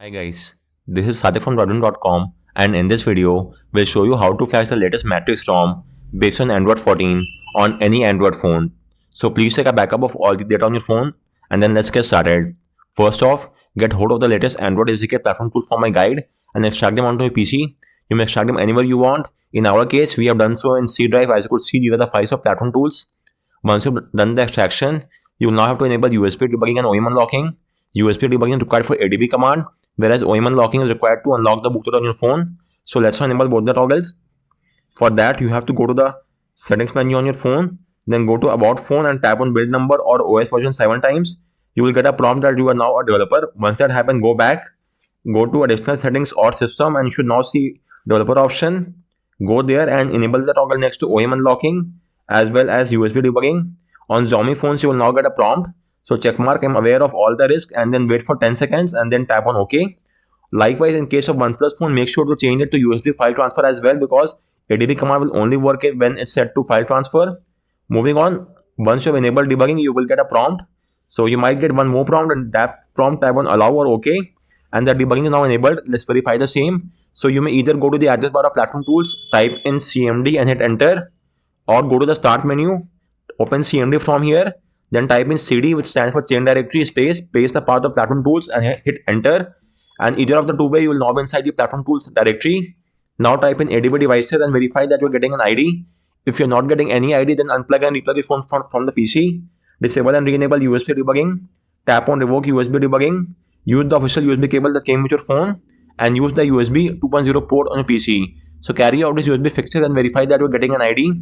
Hi guys, this is Sadik from Debugging.com, and in this video, we'll show you how to flash the latest Matrixx ROM based on Android 14 on any Android phone. So please take a backup of all the data on your phone and then let's get started. First off, get hold of the latest Android SDK platform tools from my guide and extract them onto your PC. You may extract them anywhere you want. In our case, we have done so in C drive. As you could see, these are the files of platform tools. Once you've done the extraction, you will now have to enable USB debugging and OEM unlocking. USB debugging is required for ADB command, whereas OEM unlocking is required to unlock the bootloader on your phone. So let's enable both the toggles. For that, you have to go to the settings menu on your phone, then go to about phone and tap on build number or OS version 7 times. You will get a prompt that you are now a developer. Once that happens, go back, go to additional settings or system, and you should now see developer option. Go there and enable the toggle next to OEM unlocking as well as USB debugging. On Xiaomi phones, you will now get a prompt. So checkmark I'm aware of all the risks and then wait for 10 seconds and then tap on OK. Likewise, in case of OnePlus phone, make sure to change it to USB file transfer as well, because ADB command will only work when it's set to file transfer. Moving on, once you've enabled debugging, you will get a prompt. So you might get one more prompt, and that prompt tap on allow or OK. And the debugging is now enabled. Let's verify the same. So you may either go to the address bar of platform tools, type in CMD and hit enter, or go to the start menu, open CMD from here, then type in CD, which stands for chain directory, space, paste the path of platform tools and hit enter. And either of the two way, you will now be inside the platform tools directory. Now type in ADB devices and verify that you're getting an ID. If you're not getting any ID, then unplug and replug your phone from the PC. Disable and re-enable USB debugging. Tap on revoke USB debugging. Use the official USB cable that came with your phone and use the USB 2.0 port on your PC. So carry out this USB fixes and verify that you're getting an ID.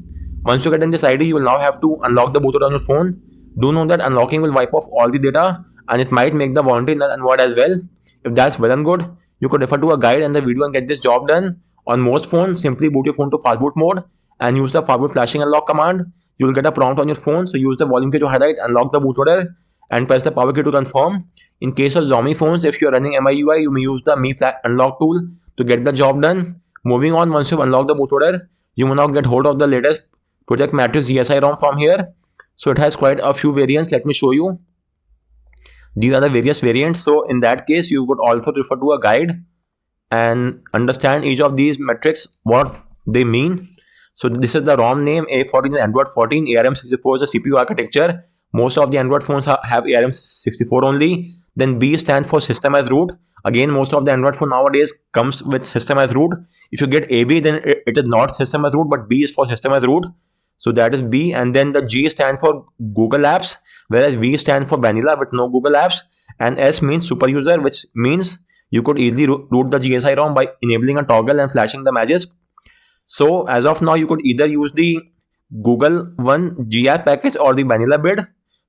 Once you get in this ID, you will now have to unlock the bootloader on your phone. Do know that unlocking will wipe off all the data and it might make the warranty null and void as well. If that's well and good, you could refer to a guide and the video and get this job done. On most phones, simply boot your phone to Fastboot mode and use the Fastboot flashing unlock command. You will get a prompt on your phone, so use the volume key to highlight, unlock the bootloader and press the power key to confirm. In case of Xiaomi phones, if you are running MIUI, you may use the Mi Flash unlock tool to get the job done. Moving on, once you've unlocked the bootloader, you will now get hold of the latest Project Matrixx GSI ROM from here. So it has quite a few variants. Let me show you. These are the various variants. So in that case, you could also refer to a guide and understand each of these metrics, what they mean. So this is the ROM name, A14 is Android 14, ARM64 is the CPU architecture. Most of the Android phones have ARM64 only. Then B stands for system as root. Again, most of the Android phone nowadays comes with system as root. If you get AB, then it is not system as root, but B is for system as root. So that is B, and then the G stands for Google Apps, whereas V stands for Vanilla with no Google Apps, and S means super user, which means you could easily root the GSI ROM by enabling a toggle and flashing the magic. So as of now, you could either use the Google One GApp package or the Vanilla build.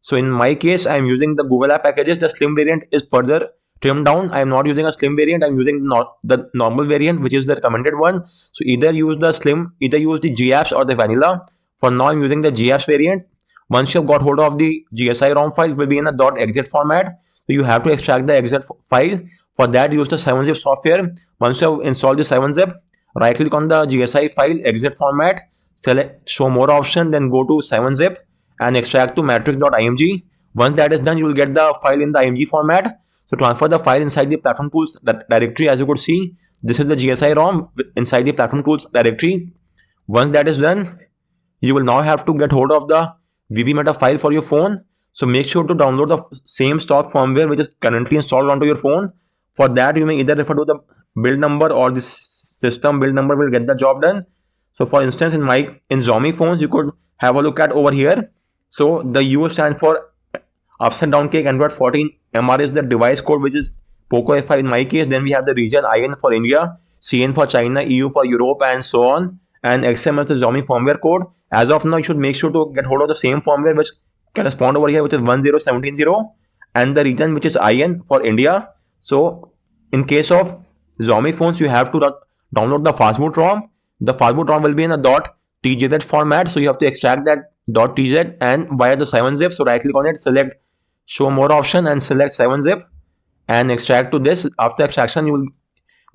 So in my case, I am using the Google App packages. The slim variant is further trimmed down. I am not using a slim variant. I am using the normal variant, which is the recommended one. So either use the slim, either use the GApps or the Vanilla. For now, I'm using the GApps variant. Once you've got hold of the GSI ROM file, it will be in a .exe format. So you have to extract the exe file. For that, use the 7-zip software. Once you've installed the 7-zip, right click on the GSI file, exit format, select show more option, then go to 7-zip and extract to matrix.img. Once that is done, you will get the file in the img format. So transfer the file inside the platform tools directory. As you could see, this is the GSI ROM inside the platform tools directory. Once that is done, you will now have to get hold of the Vbmeta file for your phone. So make sure to download the same stock firmware which is currently installed onto your phone. For that, you may either refer to the build number or the system build number will get the job done. So for instance, in Xiaomi phones, you could have a look at over here. So the U stands for upside down cake Android 14. MR is the device code, which is Poco F5 in my case. Then we have the region IN for India, CN for China, EU for Europe, and so on. And XML is the Xiaomi firmware code. As of now, you should make sure to get hold of the same firmware which correspond over here, which is 10170, and the region which is IN for India. So in case of Xiaomi phones, you have to download the Fastboot ROM. The Fastboot ROM will be in a .tzz format. So you have to extract that .tzz and via the 7-zip. So right click on it, select show more option and select 7-zip and extract to this. After extraction, you will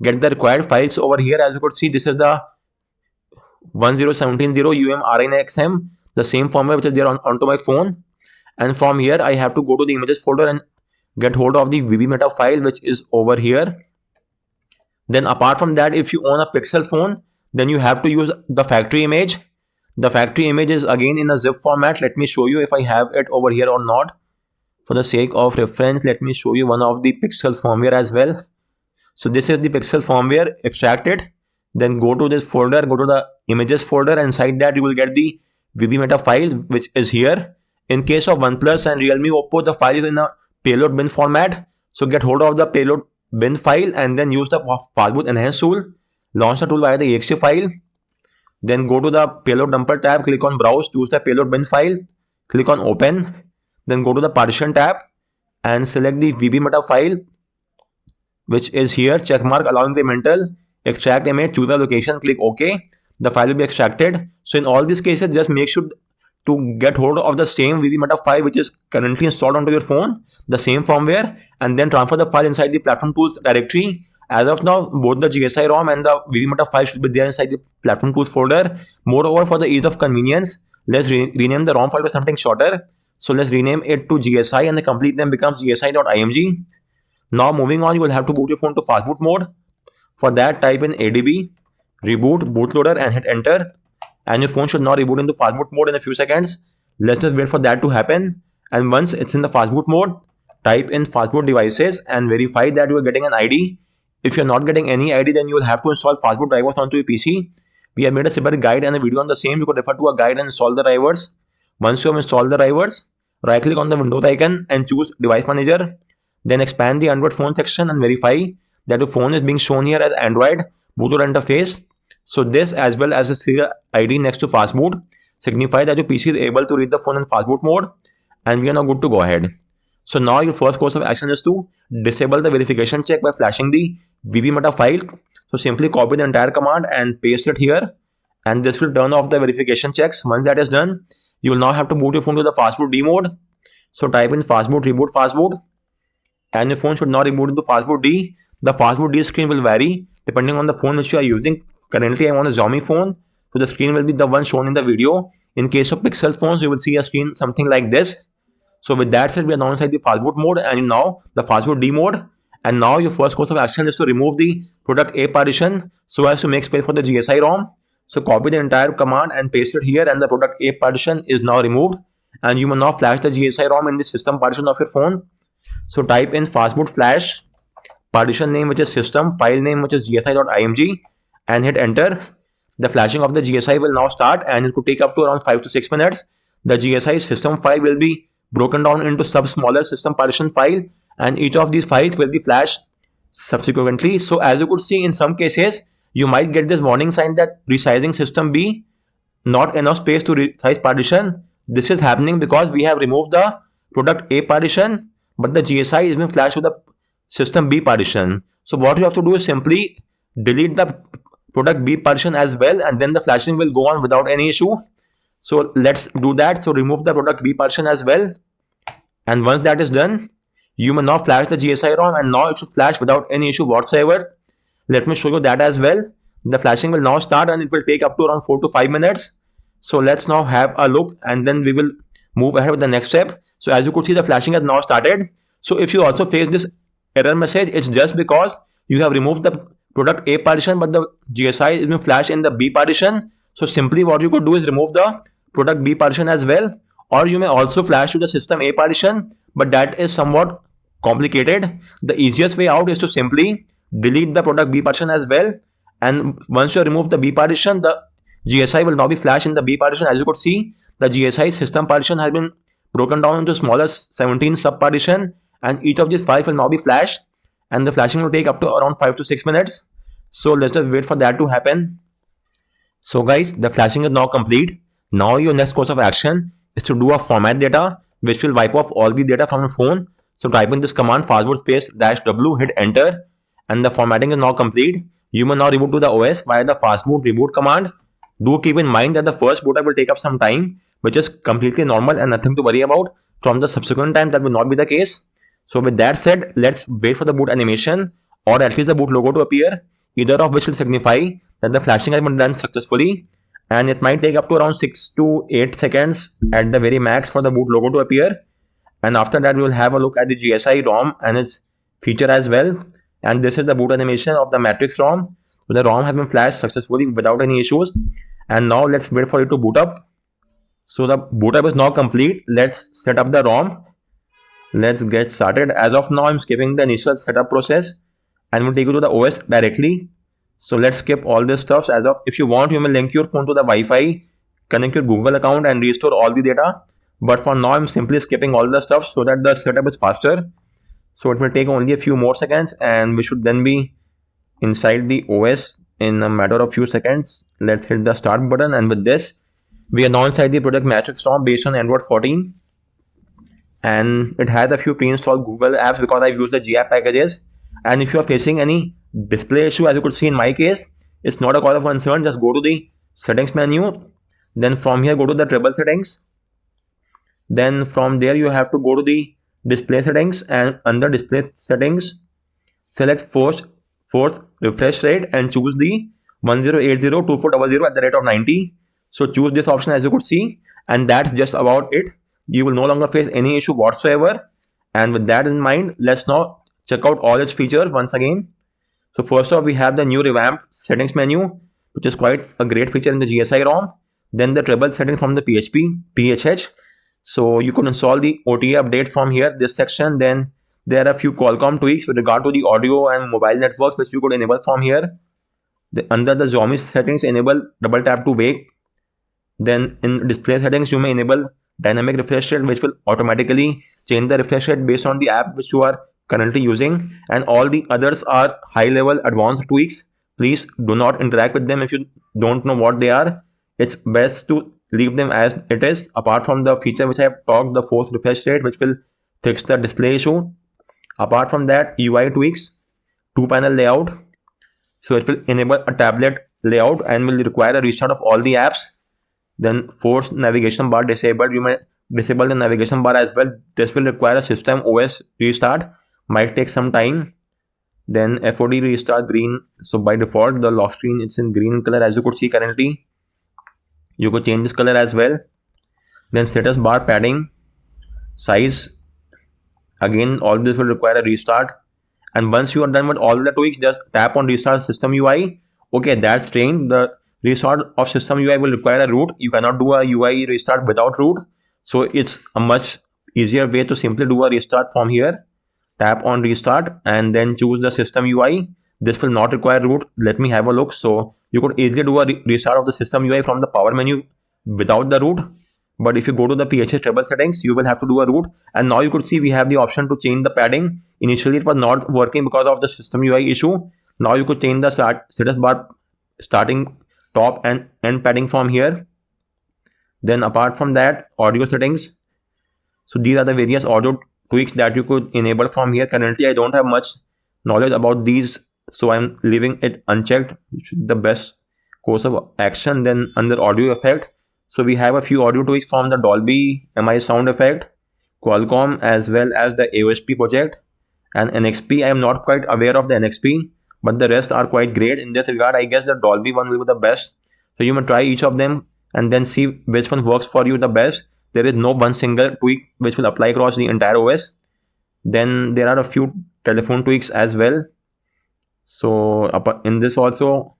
get the required files over here. As you could see, this is the 10170 UMRNXM, the same firmware which is there onto my phone. And from here, I have to go to the images folder and get hold of the Vbmeta file, which is over here. Then apart from that, if you own a Pixel phone, then you have to use the factory image. The factory image is again in a zip format. Let me show you if I have it over here or not. For the sake of reference, let me show you one of the Pixel firmware as well. So this is the Pixel firmware. Extract it, then go to this folder, go to the images folder, and inside that you will get the Vbmeta file, which is here. In case of OnePlus and Realme, Oppo, the file is in a payload bin format. So get hold of the payload bin file and then use the Fastboot enhance tool. Launch the tool via the exe file. Then go to the payload dumper tab, click on browse, choose the payload bin file, click on open. Then go to the partition tab and select the Vbmeta file, which is here, checkmark allowing paymental, extract image, choose the location, click OK. The file will be extracted. So in all these cases, just make sure to get hold of the same Vbmeta file which is currently installed onto your phone, the same firmware, and then transfer the file inside the platform tools directory. As of now, both the GSI ROM and the Vbmeta file should be there inside the platform tools folder. Moreover, for the ease of convenience, let's rename the ROM file to something shorter. So let's rename it to GSI and the complete name becomes gsi.img. Now moving on, you will have to boot your phone to Fastboot mode. For that, type in ADB, reboot, bootloader and hit enter. And your phone should now reboot into Fastboot mode in a few seconds. Let's just wait for that to happen. And once it's in the Fastboot mode, type in Fastboot devices and verify that you are getting an ID. If you're not getting any ID, then you will have to install Fastboot drivers onto your PC. We have made a separate guide and a video on the same. You could refer to a guide and install the drivers. Once you have installed the drivers, right click on the Windows icon and choose Device Manager. Then expand the Android phone section and verify that your phone is being shown here as Android bootloader interface. So this, as well as the serial ID next to Fastboot, signify that your PC is able to read the phone in Fastboot mode, and we are now good to go ahead. So now your first course of action is to disable the verification check by flashing the Vbmeta file. So simply copy the entire command and paste it here, and this will turn off the verification checks. Once that is done, you will now have to boot your phone to the FastbootD mode. So type in Fastboot, reboot, Fastboot, and your phone should now reboot into FastbootD. The FastbootD screen will vary depending on the phone which you are using. Currently, I'm on a Xiaomi phone, so the screen will be the one shown in the video. In case of Pixel phones, you will see a screen something like this. So with that said, we are now inside the Fastboot mode and now the FastbootD mode. And now your first course of action is to remove the product A partition so as to make space for the GSI ROM. So copy the entire command and paste it here, and the product A partition is now removed. And you may now flash the GSI ROM in the system partition of your phone. So type in Fastboot flash, partition name which is system, file name which is gsi.img, and hit enter. The flashing of the GSI will now start, and it could take up to around 5 to 6 minutes. The GSI system file will be broken down into smaller system partition file, and each of these files will be flashed subsequently. So as you could see, in some cases you might get this warning sign that resizing system B, not enough space to resize partition. This is happening because we have removed the product A partition, but the GSI is being flashed with the system B partition. So what you have to do is simply delete the product B partition as well, and then the flashing will go on without any issue. So let's do that. So remove the product B partition as well, and once that is done, you may now flash the GSI ROM, and now it should flash without any issue whatsoever. Let me show you that as well. The flashing will now start, and it will take up to around 4 to 5 minutes. So let's now have a look, and then we will move ahead with the next step. So as you could see, the flashing has now started. So if you also face this error message, it's just because you have removed the product A partition, but the GSI is being flashed in the B partition. So simply what you could do is remove the product B partition as well, or you may also flash to the system A partition, but that is somewhat complicated. The easiest way out is to simply delete the product B partition as well, and once you remove the B partition, the GSI will now be flashed in the B partition. As you could see, the GSI system partition has been broken down into smaller 17 sub partition, and each of these 5 will now be flashed, and the flashing will take up to around 5 to 6 minutes. So let's just wait for that to happen. So guys, the flashing is now complete. Now your next course of action is to do a format data, which will wipe off all the data from your phone. So type in this command fastboot space -w, hit enter, and the formatting is now complete. You may now reboot to the OS via the fastboot reboot command. Do keep in mind that the first boot up will take up some time, which is completely normal and nothing to worry about. From the subsequent time, that will not be the case. So with that said, let's wait for the boot animation, or at least the boot logo to appear, either of which will signify that the flashing has been done successfully. And it might take up to around 6 to 8 seconds at the very max for the boot logo to appear. And after that, we will have a look at the GSI ROM and its feature as well. And this is the boot animation of the Matrixx ROM. So the ROM has been flashed successfully without any issues. And now let's wait for it to boot up. So the boot up is now complete. Let's set up the ROM. Let's get started. As of now, I'm skipping the initial setup process and we'll take you to the OS directly. So let's skip all this stuff. As of, if you want, you may link your phone to the Wi-Fi, connect your Google account and restore all the data. But for now, I'm simply skipping all the stuff so that the setup is faster. So it will take only a few more seconds and we should then be inside the OS in a matter of few seconds. Let's hit the start button, and with this, we are now inside the product Matrixx ROM based on Android 14. And it has a few pre-installed Google apps because I've used the GApp packages. And if you are facing any display issue, as you could see in my case, it's not a cause of concern. Just go to the settings menu. Then from here, go to the treble settings. Then from there, you have to go to the display settings, and under display settings, select force refresh rate and choose the 10802400 @ 90. So choose this option, as you could see, and that's just about it. You will no longer face any issue whatsoever. And with that in mind, let's now check out all its features once again. So first off, we have the new revamped settings menu, which is quite a great feature in the GSI ROM. Then the treble setting from the PHH. So you can install the OTA update from here, this section. Then there are a few Qualcomm tweaks with regard to the audio and mobile networks, which you could enable from here. Under the Xiaomi settings, enable double tap to wake. Then in display settings, you may enable dynamic refresh rate, which will automatically change the refresh rate based on the app which you are currently using. And all the others are high level advanced tweaks. Please do not interact with them if you don't know what they are. It's best to leave them as it is, apart from the feature which I have talked, the force refresh rate, which will fix the display issue. Apart from that, UI tweaks, 2-panel layout. So it will enable a tablet layout and will require a restart of all the apps. Then force navigation bar disabled. You may disable the navigation bar as well. This will require a system OS restart. Might take some time. Then FOD restart green. So by default, the lock screen, it's in green color, as you could see currently. You could change this color as well. Then status bar padding, size. Again, all this will require a restart. And once you are done with all the tweaks, just tap on restart system UI. Okay, that's strange. The restart of system UI will require a root. You cannot do a UI restart without root. So it's a much easier way to simply do a restart from here. Tap on restart and then choose the system UI. This will not require root. Let me have a look. So you could easily do a restart of the system UI from the power menu without the root. But if you go to the PHS treble settings, you will have to do a root. And now you could see we have the option to change the padding. Initially, it was not working because of the system UI issue. Now you could change the status bar starting, top and end padding from here. Then apart from that, audio settings. So these are the various audio tweaks that you could enable from here. Currently, I don't have much knowledge about these, so I'm leaving it unchecked, which is the best course of action. Then under audio effect, so we have a few audio tweaks from the Dolby MI sound effect, Qualcomm, as well as the AOSP project and NXP. I am not quite aware of the NXP, but the rest are quite great in this regard. I guess the Dolby one will be the best. So you may try each of them and then see which one works for you the best. There is no one single tweak which will apply across the entire OS. Then there are a few telephone tweaks as well. So in this also,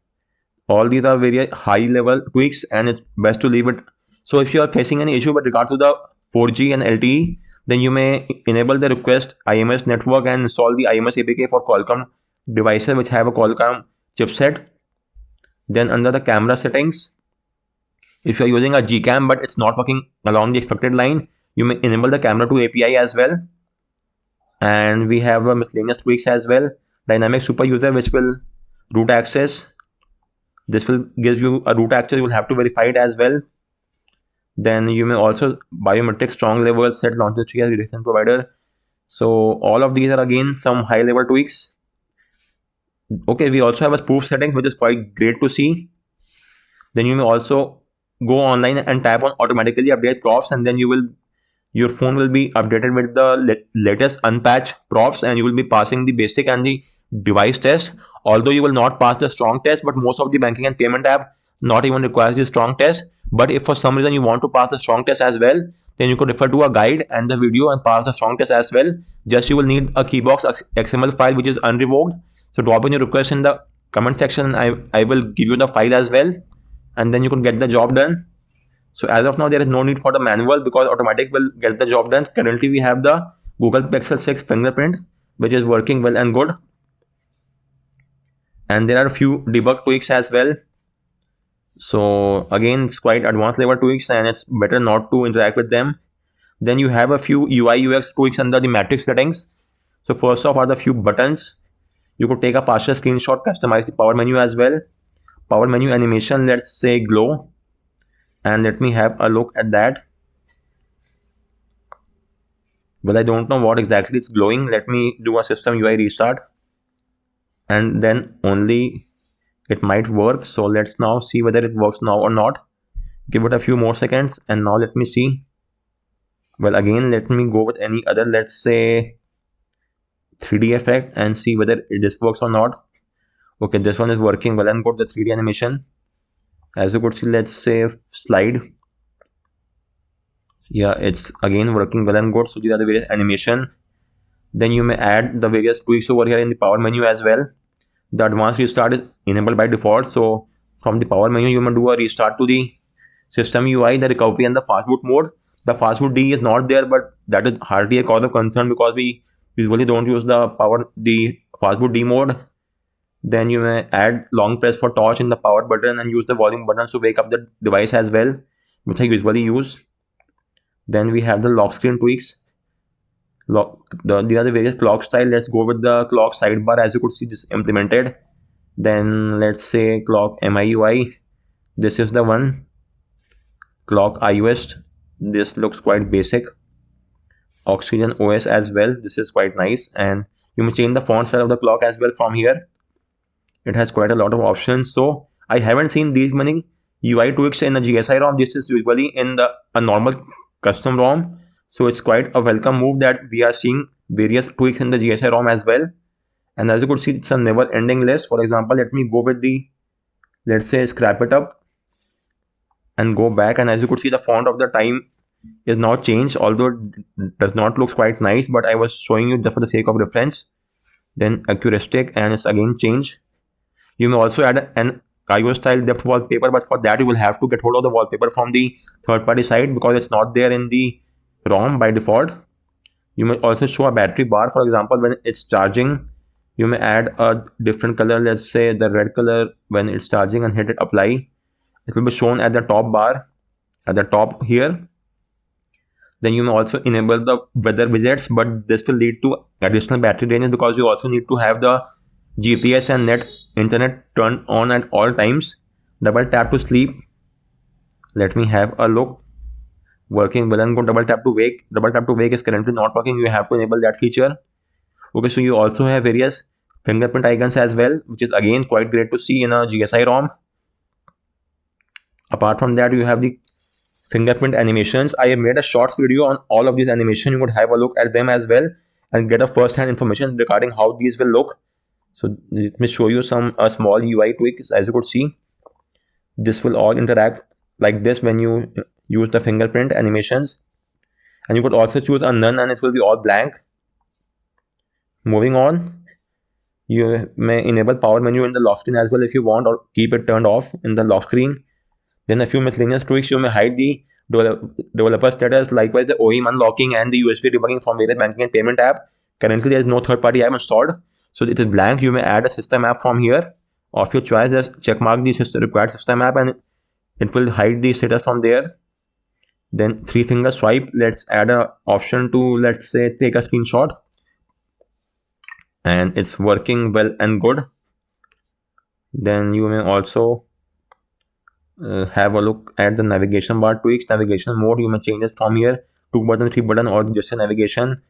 all these are very high level tweaks and it's best to leave it. So if you are facing any issue with regard to the 4G and LTE, then you may enable the request IMS network and install the IMS APK for Qualcomm devices which have a Qualcomm chipset. Then under the camera settings, if you are using a Gcam but it's not working along the expected line, you may enable the camera to API as well. And we have a miscellaneous tweaks as well. Dynamic super user, which will root access. This will give you a root access. You will have to verify it as well. Then you may also biometric strong level set launcher tree as redirection provider. So all of these are again some high level tweaks. Okay, we also have a spoof settings, which is quite great to see. Then you may also go online and tap on automatically update props, and then your phone will be updated with the latest unpatched props, and you will be passing the basic and the device test. Although you will not pass the strong test, but most of the banking and payment app not even requires the strong test. But if for some reason you want to pass the strong test as well, then you could refer to a guide and the video and pass the strong test as well. Just you will need a keybox XML file which is unrevoked. So drop in your request in the comment section. I will give you the file as well, and then you can get the job done. So as of now, there is no need for the manual because automatic will get the job done. Currently, we have the Google Pixel 6 fingerprint, which is working well and good. And there are a few debug tweaks as well. So again, it's quite advanced level tweaks and it's better not to interact with them. Then you have a few UI UX tweaks under the Matrixx settings. So first off are the few buttons. You could take a partial screenshot, customize the power menu as well. Power menu animation, let's say glow. And let me have a look at that. Well, I don't know what exactly it's glowing. Let me do a system UI restart. And then only it might work. So let's now see whether it works now or not. Give it a few more seconds and now let me see. Well, again, let me go with any other, let's say 3D effect and see whether this works or not. Okay, this one is working well and good, the 3D animation. As you could see, let's say slide. Yeah, it's again working well and good. So these are the various animation. Then you may add the various tweaks over here in the power menu as well. The advanced restart is enabled by default. So from the power menu, you may do a restart to the system UI, the recovery and the fastboot mode. The FastbootD is not there, but that is hardly a cause of concern because we usually don't use the FastbootD mode. Then you may add long press for torch in the power button and use the volume buttons to wake up the device as well, which I usually use. Then we have the lock screen tweaks. These are the various clock style. Let's go with the clock sidebar. As you could see, this implemented. Then let's say clock MIUI. This is the one. Clock iOS. This looks quite basic. Oxygen OS as well. This is quite nice. And you may change the font style of the clock as well from here. It has quite a lot of options. So I haven't seen these many UI tweaks in a GSI ROM. This is usually in a normal custom ROM. So it's quite a welcome move that we are seeing various tweaks in the GSI ROM as well. And as you could see, it's a never ending list. For example, let me go with the, let's say scrap it up and go back. And as you could see, the font of the time is now changed, although it does not look quite nice, but I was showing you just for the sake of reference. Then accuristic and it's again changed. You may also add an iOS style depth wallpaper, but for that you will have to get hold of the wallpaper from the third party site because it's not there in the ROM by default. You may also show a battery bar. For example, when it's charging, you may add a different color, let's say the red color when it's charging, and hit it apply. It will be shown at the top bar, at the top here. Then you may also enable the weather widgets, but this will lead to additional battery drainage because you also need to have the GPS and net internet turned on at all times. Double tap to sleep. Let me have a look. Working well and good. Double tap to wake. Double tap to wake is currently not working. You have to enable that feature. Okay, so you also have various fingerprint icons as well, which is again quite great to see in a GSI ROM. Apart from that, you have the fingerprint animations. I have made a shorts video on all of these animations. You could have a look at them as well and get a first-hand information regarding how these will look. So let me show you some small UI tweaks. As you could see, this will all interact like this when you use the fingerprint animations. And you could also choose a none and it will be all blank. Moving on, you may enable power menu in the lock screen as well if you want, or keep it turned off in the lock screen. Then a few miscellaneous tweaks. You may hide the developer status, likewise the OEM unlocking and the USB debugging from various banking and payment app. Currently there is no third-party app installed, so it is blank. You may add a system app from here of your choice. Just check mark the required system app and it will hide the status from there. Then 3-finger swipe. Let's add an option to, let's say, take a screenshot, and it's working well and good. Then you may also have a look at the navigation bar tweaks. Navigation mode, you may change it from here, 2 button, 3 button, or just a navigation.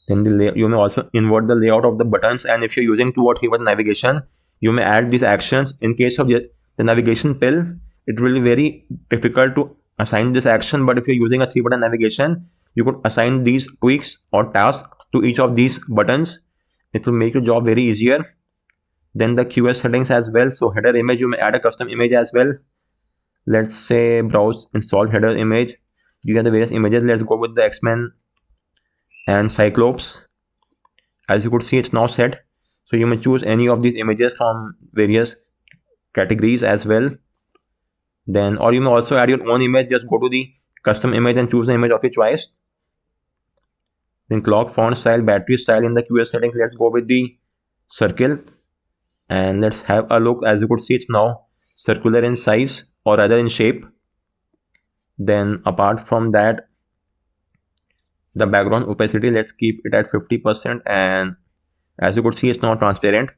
Then you may also invert the layout of the buttons, and if you're using 2 or 3 button navigation, you may add these actions. In case of the navigation pill, it will be very difficult to assign this action, but if you're using a 3 button navigation, you could assign these tweaks or tasks to each of these buttons. It will make your job very easier. Then the QS settings as well. So header image, you may add a custom image as well. Let's say browse install header image. These are the various images. Let's go with the X-Men and Cyclops. As you could see, it's now set. So you may choose any of these images from various categories as well. Then, or you may also add your own image. Just go to the custom image and choose the image of your choice. Then clock, font style, battery style. In the QS settings, let's go with the circle. And let's have a look. As you could see, it's now circular in size, or rather in shape. Then apart from that, the background opacity, let's keep it at 50%. And as you could see, it's now transparent.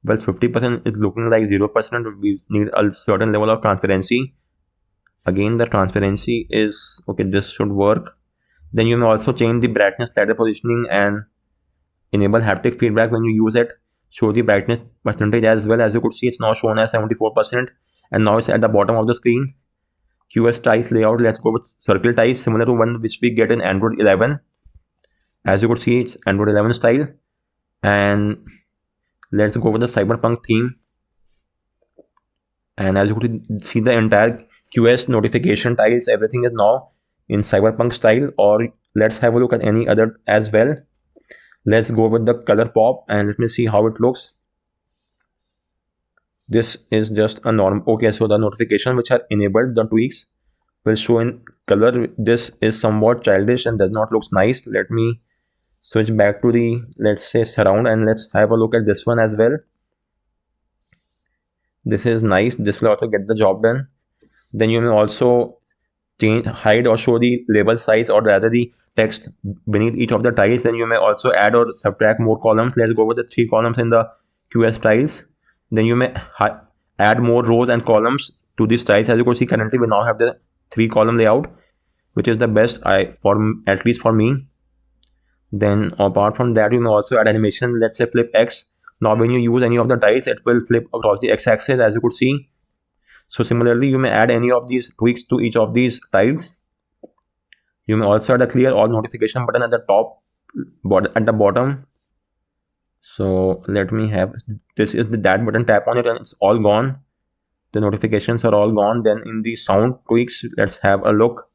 Well, 50% is looking like 0%. We need a certain level of transparency. Again, the transparency is okay. This should work. Then you may also change the brightness slider positioning and enable haptic feedback when you use it. Show the brightness percentage as well. As you could see, it's now shown as 74%, and now it's at the bottom of the screen. QS tiles layout, let's go with circle tiles, similar to one which we get in Android 11. As you could see, it's Android 11 style. And let's go with the cyberpunk theme. And as you could see, the entire QS notification tiles, everything is now in cyberpunk style. Or let's have a look at any other as well. Let's go with the color pop and let me see how it looks. This is just a norm. Okay, so the notification which are enabled, the tweaks will show in color. This is somewhat childish and does not look nice. Let me switch back to the, let's say, surround, and let's have a look at this one as well. This is nice. This will also get the job done. Then you may also change, hide or show the label size, or rather the text beneath each of the tiles. Then you may also add or subtract more columns. Let's go with the 3 columns in the QS tiles. Then you may add more rows and columns to these tiles. As you can see, currently we now have the 3 column layout, which is the best at least for me. Then apart from that, you may also add animation. Let's say flip X. Now when you use any of the tiles, it will flip across the X axis, as you could see. So similarly, you may add any of these tweaks to each of these tiles. You may also add a clear all notification button at the top, at the bottom. So let me have, this is the that button, tap on it and it's all gone. The notifications are all gone. Then in the sound tweaks, let's have a look.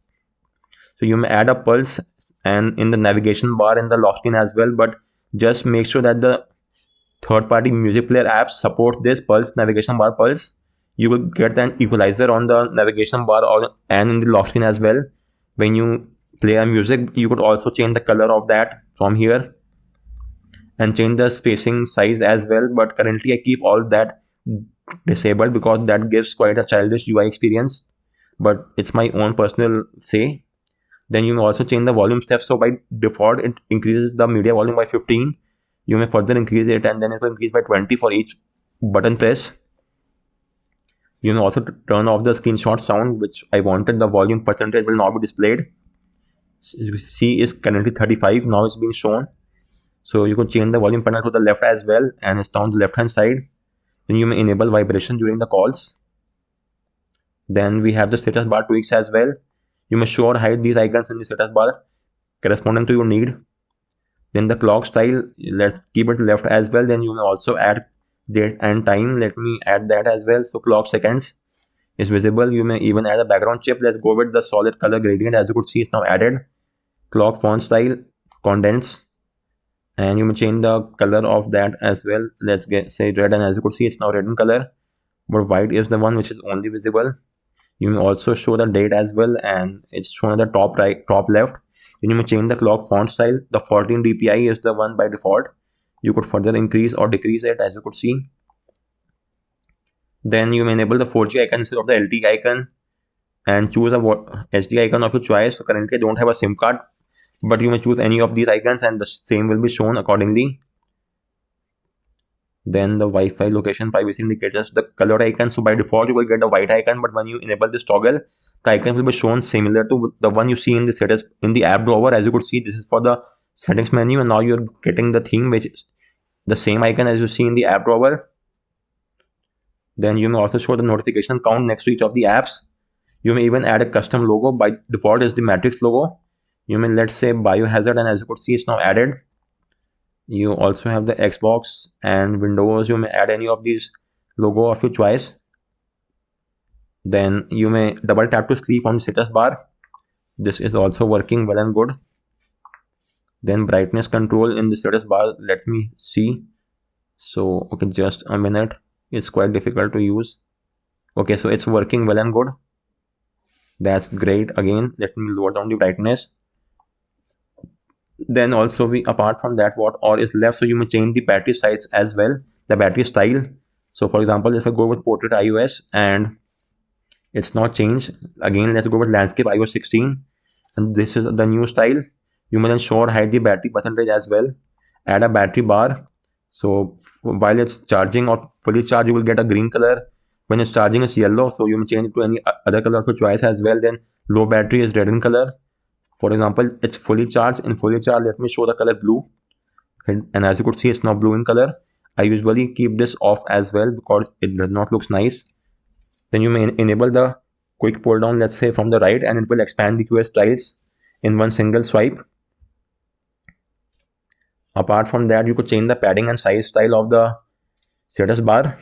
So you may add a pulse and in the navigation bar in the lock screen as well, but just make sure that the third-party music player apps support this pulse, navigation bar pulse. You will get an equalizer on the navigation bar and in the lock screen as well. When you play a music, you could also change the color of that from here and change the spacing size as well. But currently I keep all that disabled because that gives quite a childish UI experience, but it's my own personal say. Then you may also change the volume steps. So by default, it increases the media volume by 15. You may further increase it and then it will increase by 20 for each button press. You may also turn off the screenshot sound, which I wanted. The volume percentage will now be displayed. As you see, is currently 35. Now it's being shown. So you could change the volume panel to the left as well, and it's down the left hand side. Then you may enable vibration during the calls. Then we have the status bar tweaks as well. You may show or hide these icons in the status bar corresponding to your need. Then the clock style, let's keep it left as well. Then you may also add date and time. Let me add that as well. So clock seconds is visible. You may even add a background chip. Let's go with the solid color gradient. As you could see, it's now added. Clock font style, condense, and you may change the color of that as well. Let's say red, and as you could see, it's now red in color, but white is the one which is only visible. You may also show the date as well, and it's shown at the top right, top left. Then you may change the clock font style. The 14 dpi is the one by default. You could further increase or decrease it, as you could see. Then you may enable the 4G icon instead of the LTE icon and choose a HD icon of your choice. So currently I don't have a SIM card, but you may choose any of these icons and the same will be shown accordingly. Then the Wi-Fi location privacy indicators, the color icon. So by default you will get a white icon, but when you enable this toggle, the icon will be shown similar to the one you see in the status in the app drawer. As you could see, this is for the settings menu, and now you're getting the theme which is the same icon as you see in the app drawer. Then you may also show the notification count next to each of the apps. You may even add a custom logo. By default is the Matrixx logo. You may, let's say, biohazard, and as you could see, it's now added. You also have the Xbox and Windows. You may add any of these logo of your choice. Then you may double tap to sleep on the status bar. This is also working well and good. Then brightness control in the status bar, let me see. So okay, just a minute, it's quite difficult to use. Okay, so it's working well and good. That's great. Again, let me lower down the brightness. Then also apart from that, what all is left, so you may change the battery size as well, the battery style. So for example, if I go with portrait iOS and it's not changed, again let's go with landscape iOS 16, and this is the new style. You may then show or hide the battery percentage as well. Add a battery bar, so while it's charging or fully charged, you will get a green color. When it's charging, it's yellow, so you may change it to any other color of your choice as well. Then low battery is red in color. For example, it's fully charged. In fully charged, let me show the color blue, and as you could see, it's now blue in color. I usually keep this off as well because it does not look nice. Then you may enable the quick pull down, let's say from the right, and it will expand the QS tiles in one single swipe. Apart from that, you could change the padding and size style of the status bar.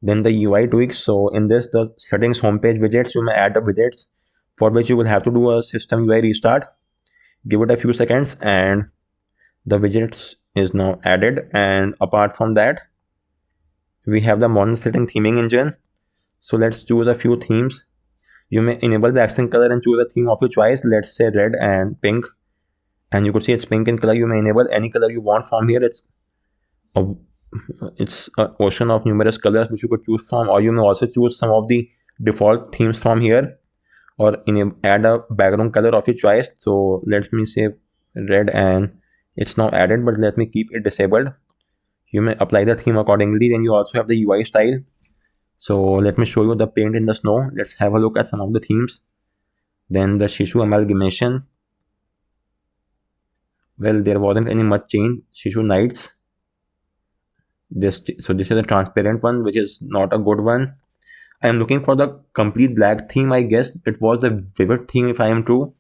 Then the UI tweaks. So in this, the settings homepage widgets, you may add the widgets, for which you will have to do a system UI restart. Give it a few seconds and the widgets is now added. And apart from that, we have the modern setting theming engine. So let's choose a few themes. You may enable the accent color and choose a theme of your choice. Let's say red and pink. And you could see it's pink in color. You may enable any color you want from here. It's an ocean of numerous colors which you could choose from, or you may also choose some of the default themes from here, or add a background color of your choice. So let me say red, and it's now added, but let me keep it disabled. You may apply the theme accordingly. Then you also have the UI style. So let me show you the paint in the snow. Let's have a look at some of the themes. Then the Shishu amalgamation. Well, there wasn't any much change. Shishu Nights. So this is a transparent one, which is not a good one. I am looking for the complete black theme. I guess it was the Vivid theme, if I am true.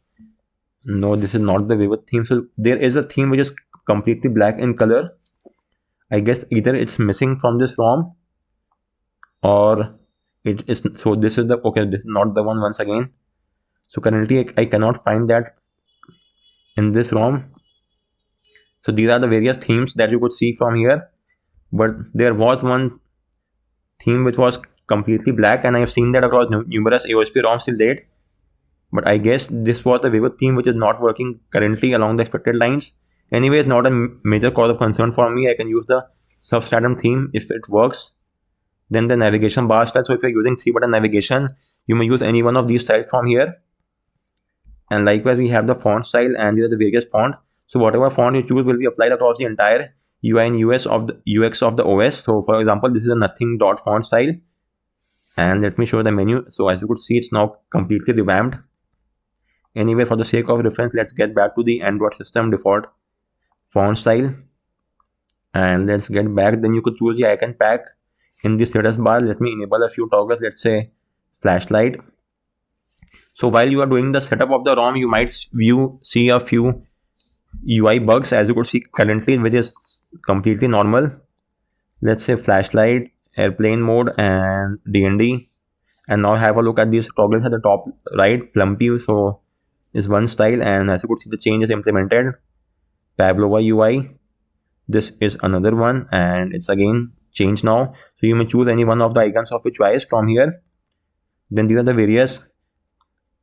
No, this is not the Vivid theme. So there is a theme which is completely black in color. I guess either it's missing from this ROM, or it is. So this is the, okay, this is not the one once again. So currently I cannot find that in this ROM. So these are the various themes that you could see from here, but there was one theme which was completely black, and I have seen that across numerous AOSP ROMs till date. But I guess this was the Vivid theme which is not working currently along the expected lines. Anyways, not a major cause of concern for me. I can use the substratum theme if it works. Then the navigation bar style. So if you're using 3-button navigation, you may use any one of these styles from here. And likewise, we have the font style, and these are the various font. So whatever font you choose will be applied across the entire UI and UX of the OS. So for example, this is a nothing dot font style. And let me show you the menu. So as you could see, it's now completely revamped. Anyway, for the sake of reference, let's get back to the Android system default font style. And let's get back. Then you could choose the icon pack in the status bar. Let me enable a few toggles. Let's say flashlight. So while you are doing the setup of the ROM, you might see a few UI bugs, as you could see currently, which is completely normal. Let's say flashlight, airplane mode, and DND. And now have a look at these toggles at the top right. Plumpy so is one style, and as you could see, the change is implemented. Pavlova UI, this is another one, and it's again changed now. So you may choose any one of the icons of your choice from here. Then these are the various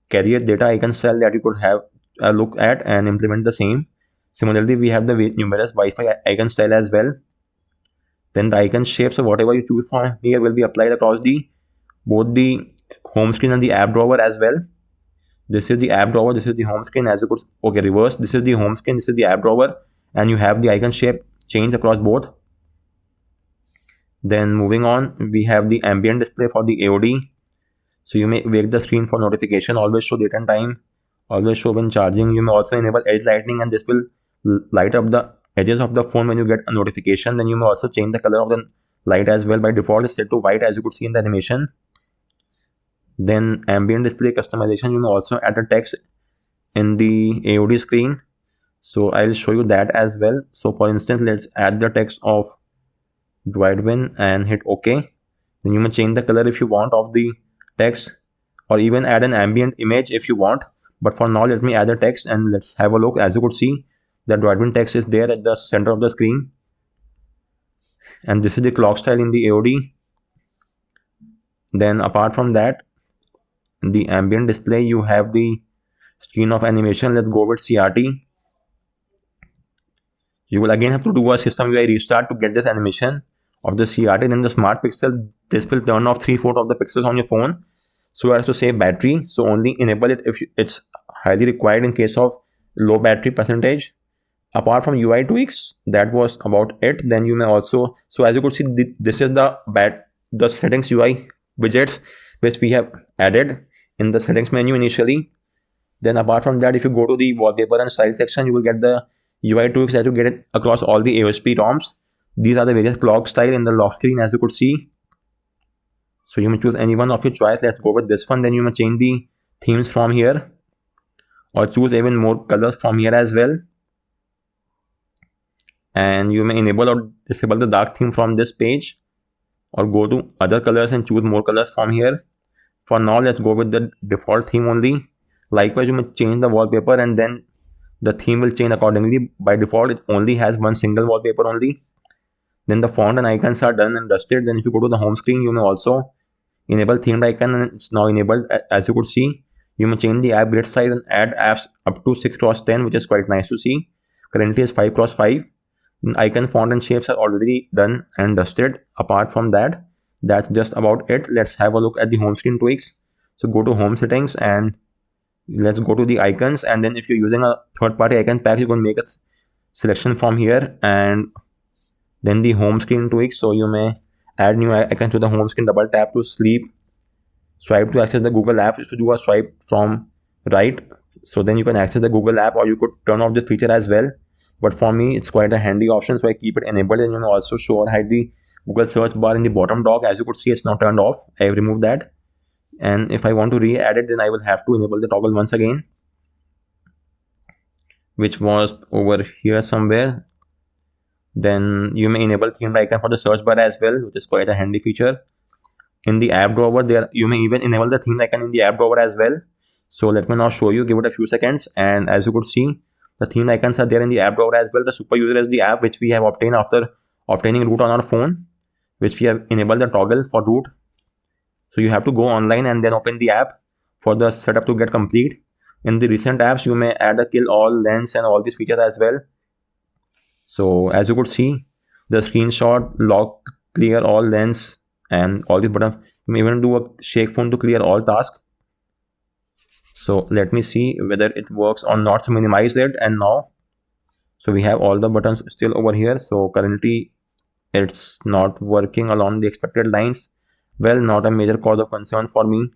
carrier data icon cell that you could have a look at and implement the same. Similarly, we have the numerous Wi-Fi icon style as well. Then the icon shapes, so whatever you choose from here will be applied across both the home screen and the app drawer as well. This is the app drawer, this is the home screen, as you could, okay, reverse. This is the home screen, this is the app drawer, and you have the icon shape change across both. Then moving on, we have the ambient display for the AOD. So you may wake the screen for notification, always show date and time, always show when charging. You may also enable edge lighting, and this will light up the edges of the phone when you get a notification. Then you may also change the color of the light as well. By default is set to white, as you could see in the animation. Then ambient display customization, you may also add a text in the AOD screen. So I'll show you that as well. So for instance, let's add the text of Dwight and hit OK. Then you may change the color if you want of the text, or even add an ambient image if you want. But for now, let me add the text and let's have a look. As you could see, the admin text is there at the center of the screen. And this is the clock style in the AOD. Then apart from that, the ambient display, you have the screen of animation. Let's go with CRT. You will again have to do a system UI restart to get this animation of the CRT. Then the smart pixel, this will turn off 3/4 of the pixels on your phone so as to save battery. So only enable it if it's highly required in case of low battery percentage. Apart from UI tweaks, that was about it. Then you may also, so as you could see, this is the settings UI widgets which we have added in the settings menu initially. Then apart from that, if you go to the wallpaper and style section, you will get the UI tweaks that you get it across all the AOSP ROMs. These are the various clock style in the lock screen, as you could see. So you may choose any one of your choice. Let's go with this one. Then you may change the themes from here or choose even more colors from here as well. And you may enable or disable the dark theme from this page or go to other colors and choose more colors from here. For now, let's go with the default theme only. Likewise, you may change the wallpaper and then the theme will change accordingly. By default, it only has one single wallpaper only. Then the font and icons are done and dusted. Then if you go to the home screen, you may also enable themed icon and it's now enabled. As you could see, you may change the app grid size and add apps up to 6x10, which is quite nice to see. Currently is 5x5. Icon, font and shapes are already done and dusted. Apart from that, that's just about it. Let's have a look at the home screen tweaks. So go to home settings and let's go to the icons. And then if you're using a third-party icon pack, you can make a selection from here and then the home screen tweaks. So you may add new icon to the home screen, double tap to sleep, swipe to access the Google app. If you do a swipe from right, so then you can access the Google app, or you could turn off this feature as well. But for me, it's quite a handy option, so I keep it enabled. And you may also show or hide the Google search bar in the bottom dock. As you could see, it's now turned off. I have removed that. And if I want to re-add it, then I will have to enable the toggle once again, which was over here somewhere. Then you may enable themed icon for the search bar as well, which is quite a handy feature. In the app drawer, there you may even enable the themed icon in the app drawer as well. So let me now show you, give it a few seconds. And as you could see, the theme icons are there in the app drawer as well. The super user is the app which we have obtained after obtaining root on our phone, which we have enabled the toggle for root. So you have to go online and then open the app for the setup to get complete. In the recent apps, you may add a kill all, lens and all these features as well. So as you could see, the screenshot, lock, clear all, lens and all these buttons. You may even do a shake phone to clear all tasks. So let me see whether it works or not. So minimize it, and now, so we have all the buttons still over here. So currently it's not working along the expected lines. Well, not a major cause of concern for me.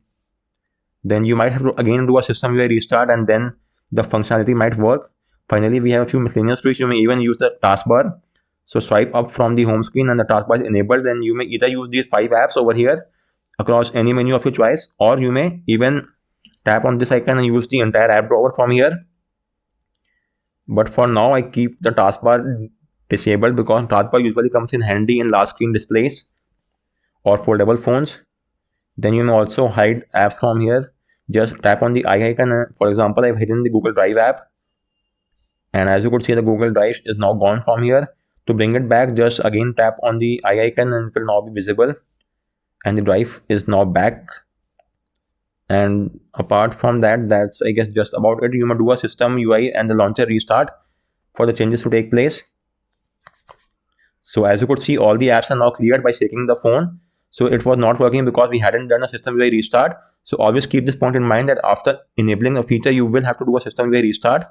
Then you might have to again do a system UI restart and then the functionality might work. Finally, we have a few miscellaneous tweaks. You may even use the taskbar. So swipe up from the home screen and the taskbar is enabled. Then you may either use these 5 apps over here across any menu of your choice, or you may even tap on this icon and use the entire app drawer from here. But for now, I keep the taskbar disabled because taskbar usually comes in handy in large screen displays or foldable phones. Then you may also hide apps from here. Just tap on the eye icon. For example, I've hidden the Google Drive app. And as you could see, the Google Drive is now gone from here. To bring it back, just again tap on the eye icon and it will now be visible. And the drive is now back. And apart from that, that's I guess just about it. You may do a system UI and the launcher restart for the changes to take place. So as you could see, all the apps are now cleared by shaking the phone. So it was not working because we hadn't done a system UI restart. So always keep this point in mind that after enabling a feature, you will have to do a system UI restart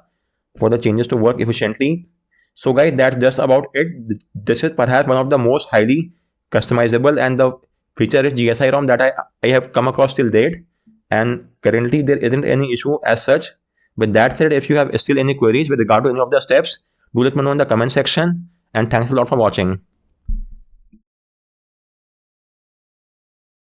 for the changes to work efficiently. So guys, that's just about it. This is perhaps one of the most highly customizable and the feature-rich GSI ROM that I have come across till date. And currently there isn't any issue as such. With that said, if you have still any queries with regard to any of the steps, do let me know in the comment section. And thanks a lot for watching.